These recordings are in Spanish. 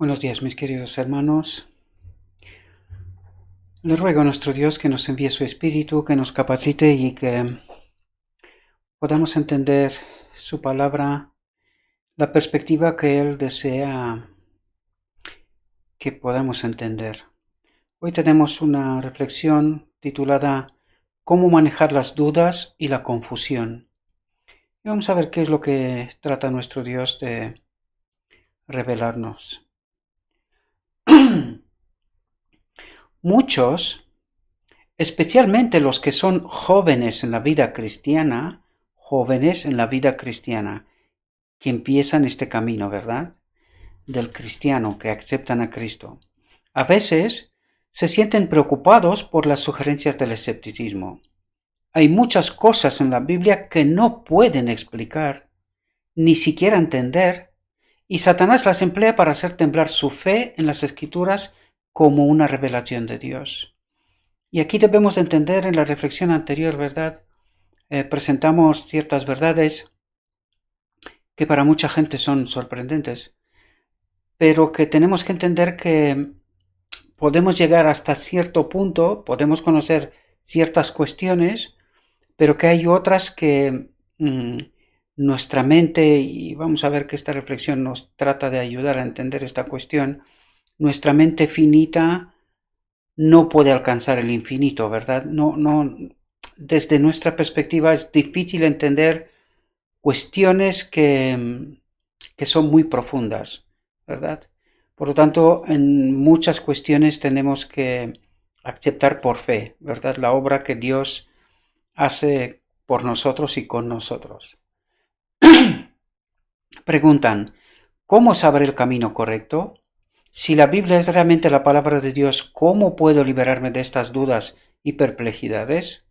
Buenos días, mis queridos hermanos. Le ruego a nuestro Dios que nos envíe su Espíritu, que nos capacite y que podamos entender su palabra, la perspectiva que Él desea que podamos entender. Hoy tenemos una reflexión titulada ¿Cómo manejar las dudas y la confusión? Y vamos a ver qué es lo que trata nuestro Dios de revelarnos. Muchos, especialmente los que son jóvenes en la vida cristiana, que empiezan este camino, ¿verdad? Del cristiano, que aceptan a Cristo. A veces se sienten preocupados por las sugerencias del escepticismo. Hay muchas cosas en la Biblia que no pueden explicar, ni siquiera entender, y Satanás las emplea para hacer temblar su fe en las Escrituras como una revelación de Dios. Y aquí debemos entender en la reflexión anterior, ¿verdad? Presentamos ciertas verdades que para mucha gente son sorprendentes, pero que tenemos que entender que podemos llegar hasta cierto punto, podemos conocer ciertas cuestiones, pero que hay otras que nuestra mente, y vamos a ver que esta reflexión nos trata de ayudar a entender esta cuestión, nuestra mente finita no puede alcanzar el infinito, ¿verdad? No, desde nuestra perspectiva es difícil entender cuestiones que son muy profundas, ¿verdad? Por lo tanto, en muchas cuestiones tenemos que aceptar por fe, ¿verdad? La obra que Dios hace por nosotros y con nosotros. Preguntan, ¿cómo saber el camino correcto? Si la Biblia es realmente la palabra de Dios, ¿cómo puedo liberarme de estas dudas y perplejidades?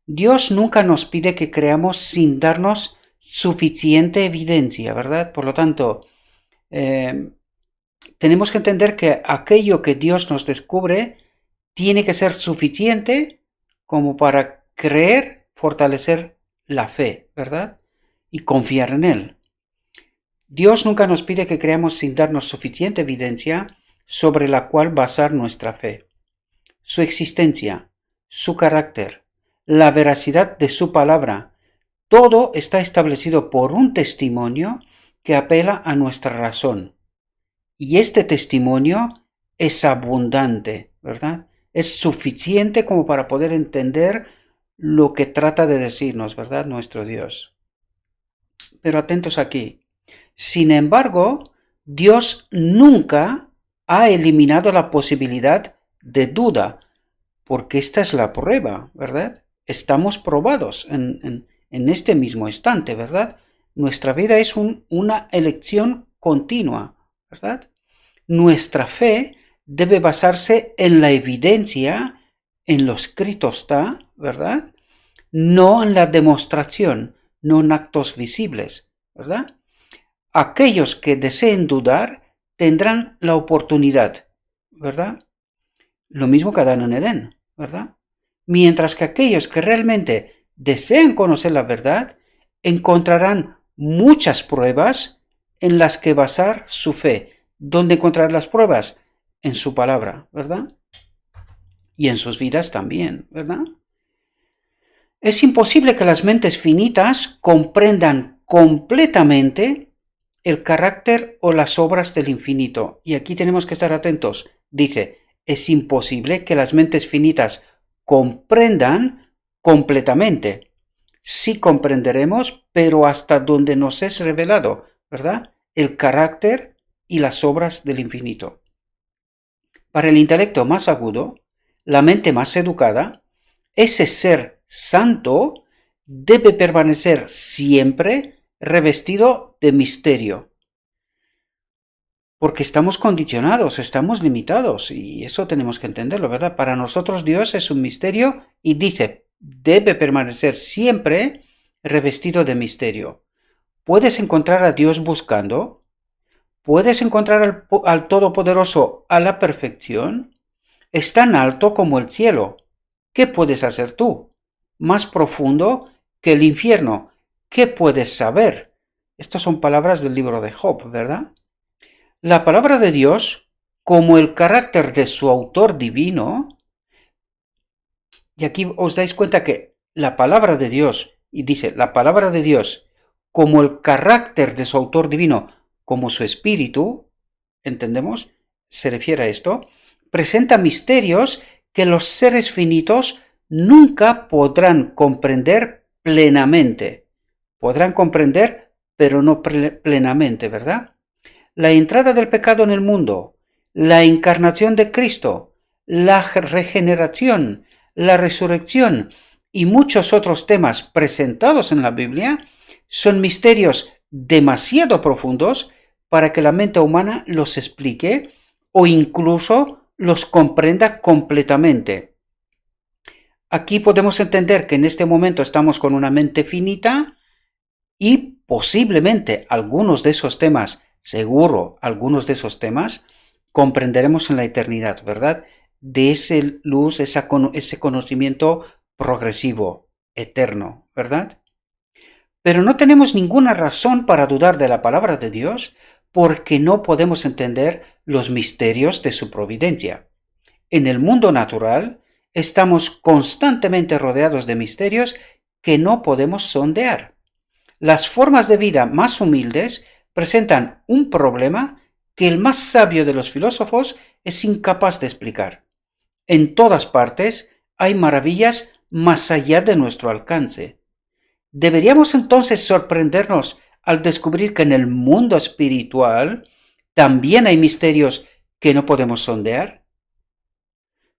Dios nunca nos pide que creamos sin darnos suficiente evidencia, ¿verdad? Por lo tanto, tenemos que entender que aquello que Dios nos descubre tiene que ser suficiente como para creer, fortalecer la fe, ¿verdad? Y confiar en Él. Dios nunca nos pide que creamos sin darnos suficiente evidencia sobre la cual basar nuestra fe. Su existencia, su carácter, la veracidad de su palabra, todo está establecido por un testimonio que apela a nuestra razón. Y este testimonio es abundante, ¿verdad? Es suficiente como para poder entender lo que trata de decirnos, ¿verdad? Nuestro Dios. Pero atentos aquí. Sin embargo, Dios nunca ha eliminado la posibilidad de duda, porque esta es la prueba, ¿verdad? Estamos probados en este mismo instante, ¿verdad? Nuestra vida es una elección continua, ¿verdad? Nuestra fe debe basarse en la evidencia, en lo escrito está, ¿verdad? No en la demostración, no en actos visibles, ¿verdad? Aquellos que deseen dudar tendrán la oportunidad, ¿verdad? Lo mismo que Adán en Edén, ¿verdad? Mientras que aquellos que realmente desean conocer la verdad encontrarán muchas pruebas en las que basar su fe. ¿Dónde encontrar las pruebas? En su palabra, ¿verdad? Y en sus vidas también, ¿verdad? Es imposible que las mentes finitas comprendan completamente el carácter o las obras del infinito. Y aquí tenemos que estar atentos. Dice, es imposible que las mentes finitas comprendan completamente. Sí comprenderemos, pero hasta donde nos es revelado, ¿verdad? El carácter y las obras del infinito. Para el intelecto más agudo, la mente más educada, ese ser santo debe permanecer siempre revestido de misterio. Porque estamos condicionados, estamos limitados, y eso tenemos que entenderlo, ¿verdad? Para nosotros Dios es un misterio y dice, debe permanecer siempre revestido de misterio. ¿Puedes encontrar a Dios buscando? ¿Puedes encontrar al Todopoderoso a la perfección? Es tan alto como el cielo. ¿Qué puedes hacer tú? Más profundo que el infierno. ¿Qué puedes saber? Estas son palabras del libro de Job, ¿verdad? La palabra de Dios, como el carácter de su autor divino, y aquí os dais cuenta que la palabra de Dios, y dice, la palabra de Dios, como el carácter de su autor divino, como su espíritu, ¿entendemos? Se refiere a esto, presenta misterios que los seres finitos nunca podrán comprender plenamente. Podrán comprender, pero no plenamente, ¿verdad? La entrada del pecado en el mundo, la encarnación de Cristo, la regeneración, la resurrección y muchos otros temas presentados en la Biblia son misterios demasiado profundos para que la mente humana los explique o incluso los comprenda completamente. Aquí podemos entender que en este momento estamos con una mente finita y posiblemente algunos de esos temas, seguro algunos de esos temas, comprenderemos en la eternidad, ¿verdad? De esa luz, ese conocimiento progresivo, eterno, ¿verdad? Pero no tenemos ninguna razón para dudar de la palabra de Dios porque no podemos entender los misterios de su providencia. En el mundo natural estamos constantemente rodeados de misterios que no podemos sondear. Las formas de vida más humildes presentan un problema que el más sabio de los filósofos es incapaz de explicar. En todas partes hay maravillas más allá de nuestro alcance. ¿Deberíamos entonces sorprendernos al descubrir que en el mundo espiritual también hay misterios que no podemos sondear?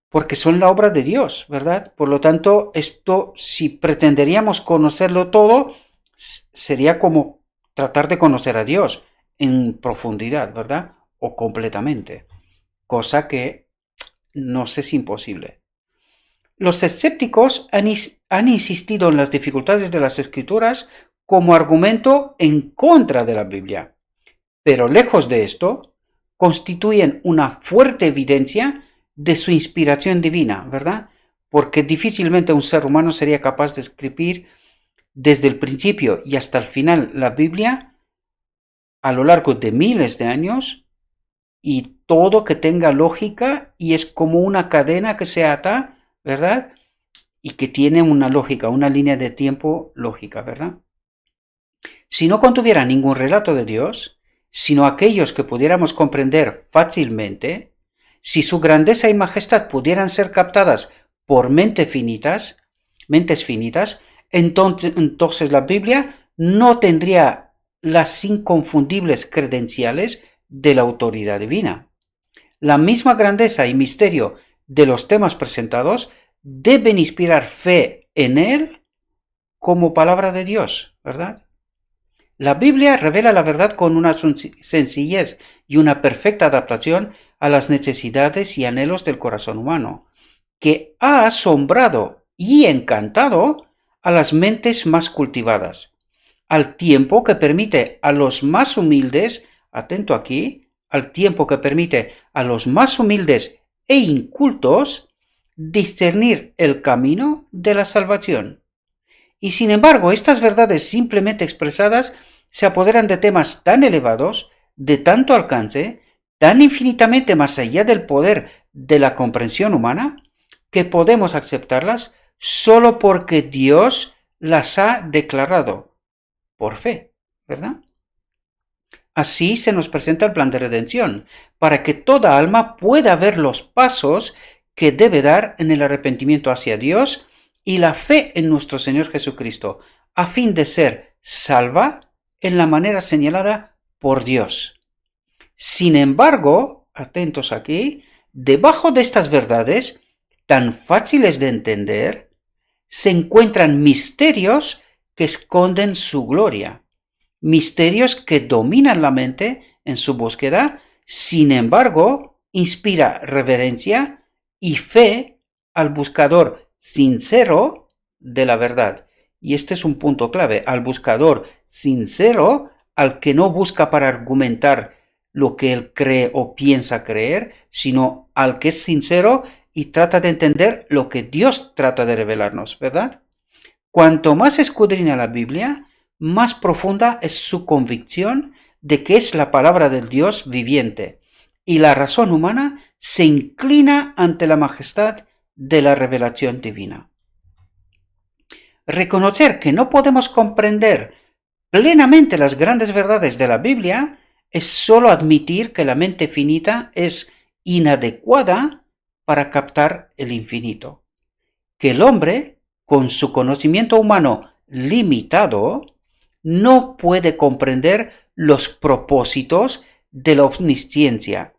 Porque son la obra de Dios, ¿verdad? Por lo tanto, esto, si pretenderíamos conocerlo todo, sería como tratar de conocer a Dios en profundidad, ¿verdad? O completamente. Cosa que nos es imposible. Los escépticos han insistido en las dificultades de las Escrituras como argumento en contra de la Biblia, pero lejos de esto, constituyen una fuerte evidencia de su inspiración divina, ¿verdad? Porque difícilmente un ser humano sería capaz de escribir desde el principio y hasta el final la Biblia a lo largo de miles de años y todo que tenga lógica y es como una cadena que se ata, ¿verdad? Y que tiene una lógica, una línea de tiempo lógica, ¿verdad? Si no contuviera ningún relato de Dios, sino aquellos que pudiéramos comprender fácilmente, si su grandeza y majestad pudieran ser captadas por mentes finitas, entonces la Biblia no tendría las inconfundibles credenciales de la autoridad divina. La misma grandeza y misterio de los temas presentados deben inspirar fe en él como palabra de Dios, ¿verdad? La Biblia revela la verdad con una sencillez y una perfecta adaptación a las necesidades y anhelos del corazón humano, que ha asombrado y encantado a las mentes más cultivadas, al tiempo que permite a los más humildes, atento aquí, al tiempo que permite a los más humildes e incultos discernir el camino de la salvación. Y sin embargo, estas verdades simplemente expresadas se apoderan de temas tan elevados, de tanto alcance, tan infinitamente más allá del poder de la comprensión humana, que podemos aceptarlas solo porque Dios las ha declarado por fe, ¿verdad? Así se nos presenta el plan de redención, para que toda alma pueda ver los pasos que debe dar en el arrepentimiento hacia Dios y la fe en nuestro Señor Jesucristo, a fin de ser salva en la manera señalada por Dios. Sin embargo, atentos aquí, debajo de estas verdades, tan fáciles de entender, se encuentran misterios que esconden su gloria, misterios que dominan la mente en su búsqueda, sin embargo, inspira reverencia y fe al buscador sincero de la verdad. Y este es un punto clave, al buscador sincero, al que no busca para argumentar lo que él cree o piensa creer, sino al que es sincero y trata de entender lo que Dios trata de revelarnos, ¿verdad? Cuanto más escudriña la Biblia, más profunda es su convicción de que es la palabra del Dios viviente, y la razón humana se inclina ante la majestad de la revelación divina. Reconocer que no podemos comprender plenamente las grandes verdades de la Biblia es solo admitir que la mente finita es inadecuada para captar el infinito, que el hombre, con su conocimiento humano limitado, no puede comprender los propósitos de la omnisciencia.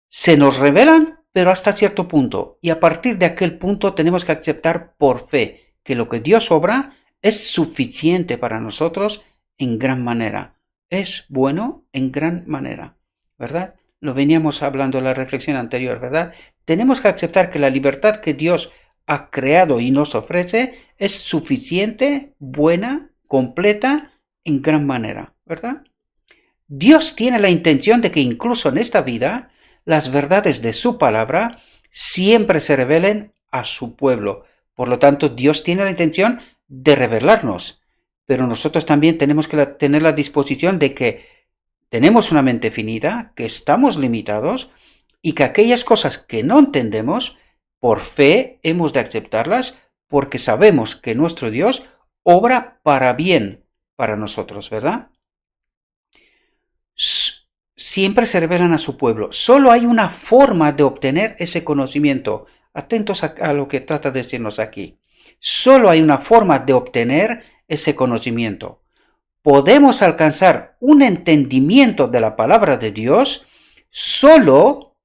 Se nos revelan, pero hasta cierto punto, y a partir de aquel punto tenemos que aceptar por fe que lo que Dios obra es suficiente para nosotros en gran manera. Es bueno en gran manera, ¿verdad? Lo veníamos hablando en la reflexión anterior, ¿verdad? Tenemos que aceptar que la libertad que Dios ha creado y nos ofrece es suficiente, buena, completa, en gran manera, ¿verdad? Dios tiene la intención de que incluso en esta vida las verdades de su palabra siempre se revelen a su pueblo. Por lo tanto, Dios tiene la intención de revelarnos, pero nosotros también tenemos que tener la disposición de que tenemos una mente finita, que estamos limitados y que aquellas cosas que no entendemos, por fe hemos de aceptarlas porque sabemos que nuestro Dios obra para bien para nosotros, ¿verdad? Siempre se revelan a su pueblo. Solo hay una forma de obtener ese conocimiento. Atentos a lo que trata de decirnos aquí. Solo hay una forma de obtener ese conocimiento. Podemos alcanzar un entendimiento de la palabra de Dios solo,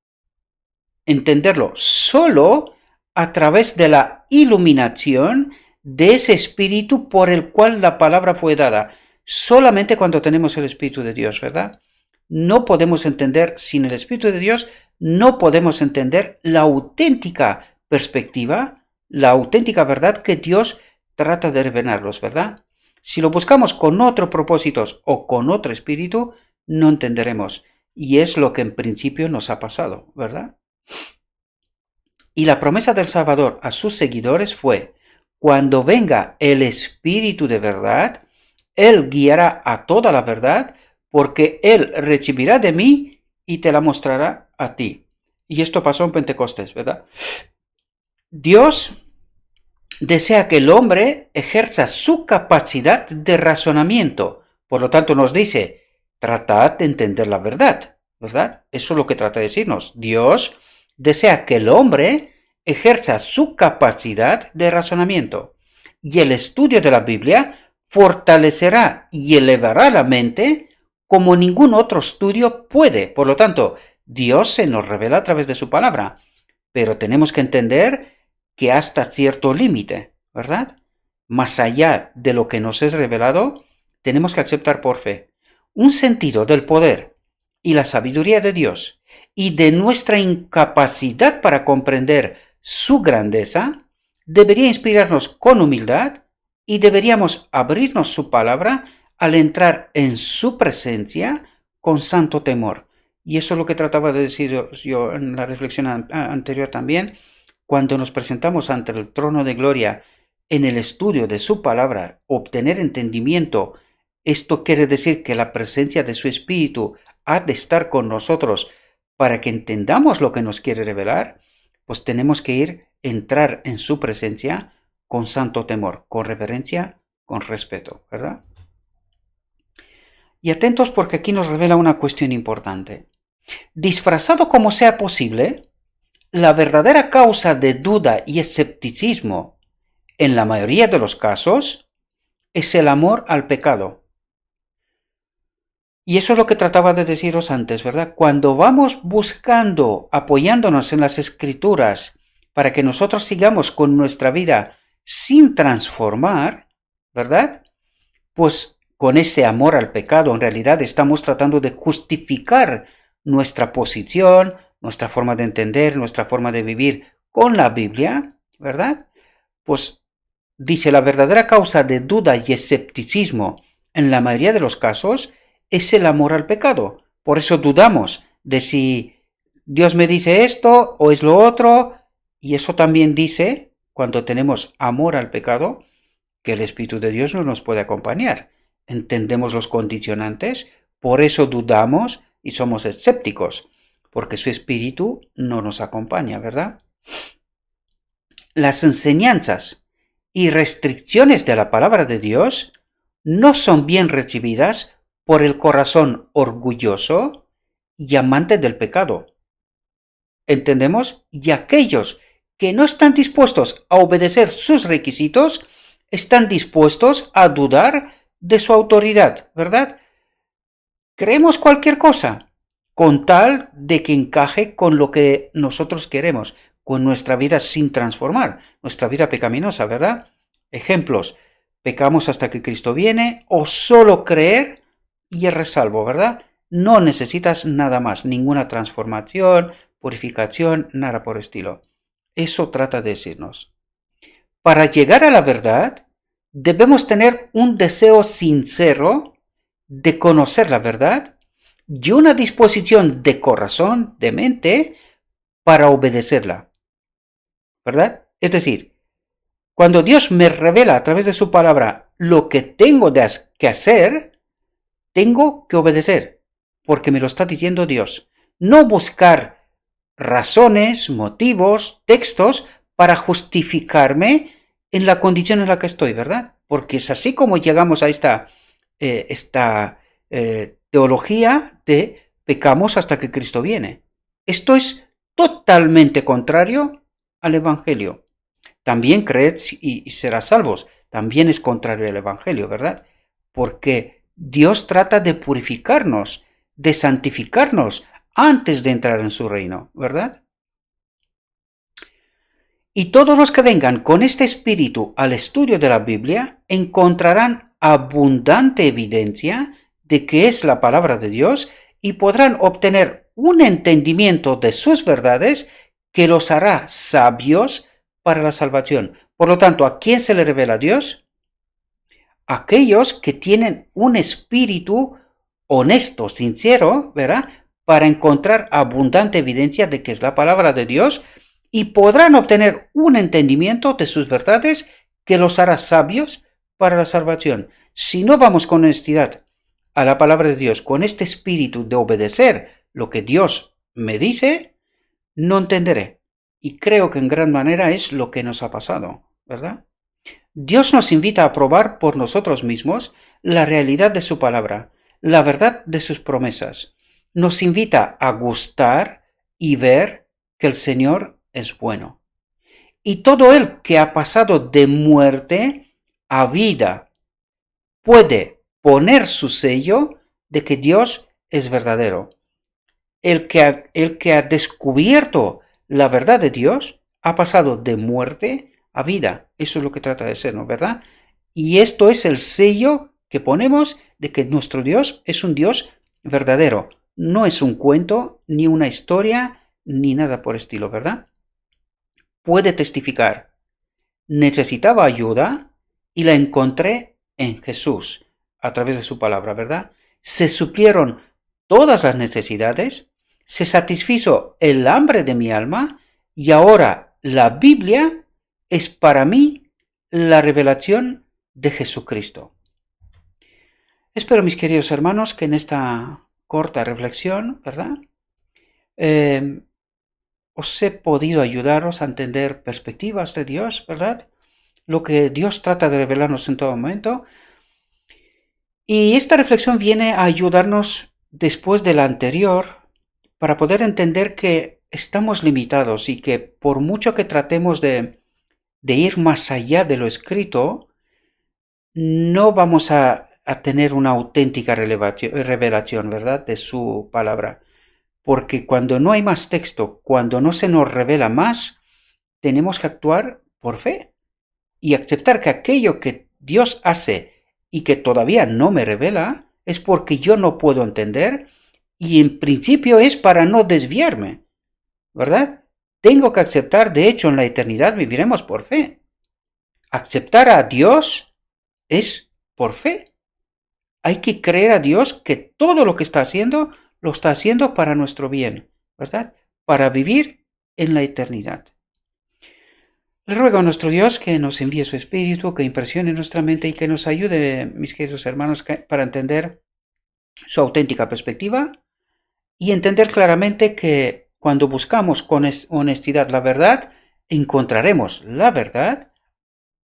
entenderlo, solo a través de la iluminación de ese espíritu por el cual la palabra fue dada. Solamente cuando tenemos el Espíritu de Dios, ¿verdad? No podemos entender, sin el Espíritu de Dios, no podemos entender la auténtica perspectiva, la auténtica verdad que Dios trata de revelarnos, ¿verdad? Si lo buscamos con otros propósitos o con otro espíritu, no entenderemos. Y es lo que en principio nos ha pasado, ¿verdad? Y la promesa del Salvador a sus seguidores fue: cuando venga el Espíritu de verdad, Él guiará a toda la verdad, porque Él recibirá de mí y te la mostrará a ti. Y esto pasó en Pentecostés, ¿verdad? Dios desea que el hombre ejerza su capacidad de razonamiento. Por lo tanto nos dice, tratad de entender la verdad, ¿verdad? Eso es lo que trata de decirnos. Dios desea que el hombre ejerza su capacidad de razonamiento. Y el estudio de la Biblia fortalecerá y elevará la mente como ningún otro estudio puede. Por lo tanto, Dios se nos revela a través de su palabra. Pero tenemos que entender que hasta cierto límite, ¿verdad? Más allá de lo que nos es revelado, tenemos que aceptar por fe un sentido del poder y la sabiduría de Dios y de nuestra incapacidad para comprender su grandeza. Debería inspirarnos con humildad y deberíamos abrirnos su palabra al entrar en su presencia con santo temor. Y eso es lo que trataba de decir yo en la reflexión anterior también. Cuando nos presentamos ante el trono de gloria en el estudio de su palabra, obtener entendimiento, esto quiere decir que la presencia de su Espíritu ha de estar con nosotros para que entendamos lo que nos quiere revelar, pues tenemos que entrar en su presencia con santo temor, con reverencia, con respeto, ¿verdad? Y atentos porque aquí nos revela una cuestión importante. Disfrazado como sea posible, la verdadera causa de duda y escepticismo, en la mayoría de los casos, es el amor al pecado. Y eso es lo que trataba de deciros antes, ¿verdad? Cuando vamos buscando, apoyándonos en las Escrituras, para que nosotros sigamos con nuestra vida sin transformar, ¿verdad? Pues con ese amor al pecado, en realidad estamos tratando de justificar nuestra posición, nuestra forma de entender, nuestra forma de vivir con la Biblia, ¿verdad? Pues dice, la verdadera causa de duda y escepticismo en la mayoría de los casos es el amor al pecado. Por eso dudamos de si Dios me dice esto o es lo otro. Y eso también dice, cuando tenemos amor al pecado, que el Espíritu de Dios no nos puede acompañar. Entendemos los condicionantes Por eso dudamos y somos escépticos, porque su espíritu no nos acompaña, ¿verdad? Las enseñanzas y restricciones de la palabra de Dios no son bien recibidas por el corazón orgulloso y amante del pecado. ¿Entendemos? Y aquellos que no están dispuestos a obedecer sus requisitos, están dispuestos a dudar de su autoridad, ¿verdad? Creemos cualquier cosa, con tal de que encaje con lo que nosotros queremos, con nuestra vida sin transformar, nuestra vida pecaminosa, ¿verdad? Ejemplos, pecamos hasta que Cristo viene, o solo creer y eres salvo, ¿verdad? No necesitas nada más, ninguna transformación, purificación, nada por estilo. Eso trata de decirnos. Para llegar a la verdad, debemos tener un deseo sincero de conocer la verdad y una disposición de corazón, de mente, para obedecerla, ¿verdad? Es decir, cuando Dios me revela a través de su palabra lo que tengo que hacer, tengo que obedecer, porque me lo está diciendo Dios. No buscar razones, motivos, textos para justificarme en la condición en la que estoy, ¿verdad? Porque es así como llegamos a esta teología de pecamos hasta que Cristo viene. Esto es totalmente contrario al Evangelio. También creed y serás salvos. También es contrario al Evangelio, ¿verdad? Porque Dios trata de purificarnos, de santificarnos antes de entrar en su reino, ¿verdad? Y todos los que vengan con este espíritu al estudio de la Biblia encontrarán abundante evidencia de que es la palabra de Dios y podrán obtener un entendimiento de sus verdades que los hará sabios para la salvación. Por lo tanto, ¿a quién se le revela Dios? Aquellos que tienen un espíritu honesto, sincero, ¿verdad? Para encontrar abundante evidencia de que es la palabra de Dios y podrán obtener un entendimiento de sus verdades que los hará sabios para la salvación. Si no vamos con honestidad a la palabra de Dios, con este espíritu de obedecer lo que Dios me dice, no entenderé. Y creo que en gran manera es lo que nos ha pasado, ¿verdad? Dios nos invita a probar por nosotros mismos la realidad de su palabra, la verdad de sus promesas. Nos invita a gustar y ver que el Señor es bueno. Y todo el que ha pasado de muerte a vida puede poner su sello de que Dios es verdadero. El que ha descubierto la verdad de Dios ha pasado de muerte a vida. Eso es lo que trata de ser, ¿no? ¿Verdad? Y esto es el sello que ponemos de que nuestro Dios es un Dios verdadero. No es un cuento, ni una historia, ni nada por estilo, ¿verdad? Puede testificar. Necesitaba ayuda y la encontré en Jesús a través de su palabra, ¿verdad? Se suplieron todas las necesidades, se satisfizo el hambre de mi alma y ahora la Biblia es para mí la revelación de Jesucristo. Espero, mis queridos hermanos, que en esta corta reflexión, ¿verdad? Os he podido ayudaros a entender perspectivas de Dios, ¿verdad? Lo que Dios trata de revelarnos en todo momento. Y esta reflexión viene a ayudarnos después de la anterior para poder entender que estamos limitados y que por mucho que tratemos de ir más allá de lo escrito, no vamos a tener una auténtica revelación, ¿verdad? De su palabra. Porque cuando no hay más texto, cuando no se nos revela más, tenemos que actuar por fe y aceptar que aquello que Dios hace y que todavía no me revela es porque yo no puedo entender y en principio es para no desviarme, ¿verdad? Tengo que aceptar, de hecho en la eternidad viviremos por fe. Aceptar a Dios es por fe. Hay que creer a Dios que todo lo que está haciendo, lo está haciendo para nuestro bien, ¿verdad? Para vivir en la eternidad. Le ruego a nuestro Dios que nos envíe su Espíritu, que impresione nuestra mente y que nos ayude, mis queridos hermanos, para entender su auténtica perspectiva y entender claramente que cuando buscamos con honestidad la verdad, encontraremos la verdad.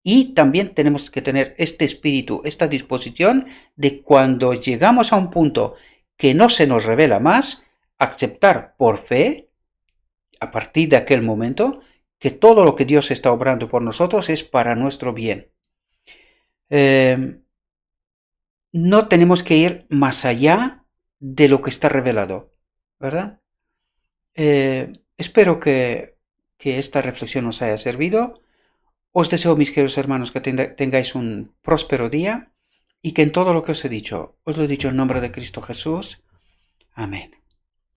Y también tenemos que tener este espíritu, esta disposición de cuando llegamos a un punto que no se nos revela más, aceptar por fe, a partir de aquel momento, que todo lo que Dios está obrando por nosotros es para nuestro bien. No tenemos que ir más allá de lo que está revelado, ¿verdad? Espero que esta reflexión os haya servido. Os deseo, mis queridos hermanos, que tengáis un próspero día y que en todo lo que os he dicho, os lo he dicho en nombre de Cristo Jesús. Amén.